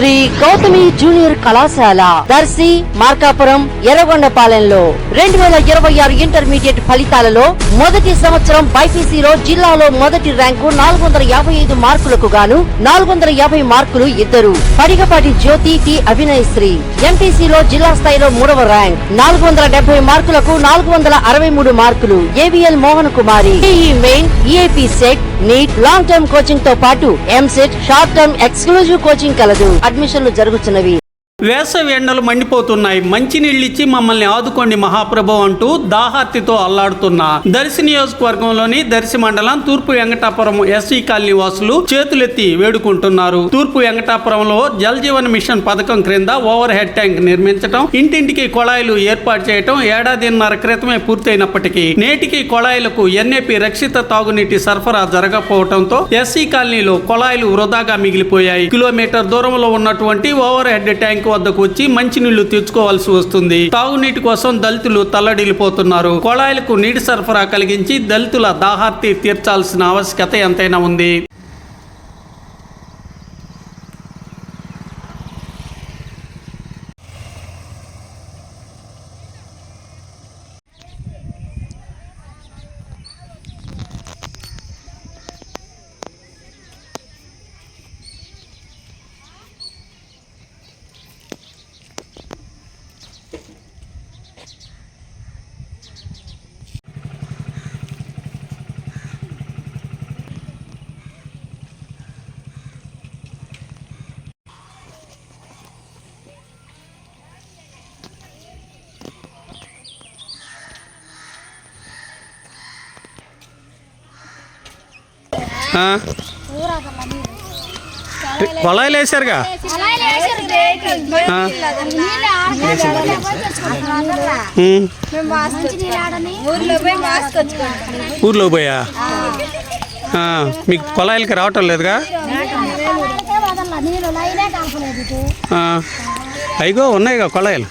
Shri Gautami junior కళాశాల Darsi Markapuram ఎర్రగొండపాలెంలో 2026 intermediate ఫలితాలలో మొదటి సంవత్సరం బైపీసీలో జిల్లాలో మొదటి ర్యాంకు 455 మార్కులకు గాను 450 మార్కులు ఇద్దరు పడిగపాటి జ్యోతి టి అభినయశ్రీ. ఎంపీసీలో జిల్లా స్థాయిలో 3వ ర్యాంక్ 470 మార్కులకు 463 మార్కులు AVL Mohan Kumari. JEE main, EAP CET, NEET, long term coaching తో పాటు EAMCET, short term exclusive coaching కలదు. అడ్మిషన్లు జరుగుతున్నవి. వేసవి ఎండలు మండిపోతున్నాయి, మంచినీళ్ళిచ్చి మమ్మల్ని ఆదుకోండి మహాప్రభు అంటూ దాహార్తితో అల్లాడుతున్న దర్శి నియోజకవర్గంలోని దర్శి మండలం తూర్పు వెంకటాపురం ఎస్సీ కాలనీ వాసులు చేతులెత్తి వేడుకుంటున్నారు. తూర్పు వెంకటాపురంలో జల్ జీవన్ మిషన్ పథకం క్రింద ఓవర్ హెడ్ ట్యాంక్ నిర్మించడం, ఇంటింటికి కొళాయిలు ఏర్పాటు చేయడం ఏడాదిన్నర క్రితమే పూర్తయినప్పటికీ నేటికి కొళాయిలకు ఎన్ఏపీ రక్షిత తాగునీటి సరఫరా జరగకపోవడంతో ఎస్సీ కాలనీలో కొళాయిలు వృధాగా మిగిలిపోయాయి. కిలోమీటర్ దూరంలో ఉన్నటువంటి ఓవర్ హెడ్ ట్యాంక్ వద్దకు వచ్చి మంచినీళ్లు తెచ్చుకోవాల్సి వస్తుంది. తాగునీటి కోసం దళితులు తల్లడిల్లిపోతున్నారు. కొళాయిలకు నీటి సరఫరా కలిగించి దళితుల దాహార్తి తీర్చాల్సిన ఆవశ్యకత ఎంతైనా ఉంది. కొళాయిలు వేసారుగా, ఊర్లో పోయా మీకు కొళాయిలకి రావటం లేదుగా? అయిగో ఉన్నాయిగా కొళాయిలు.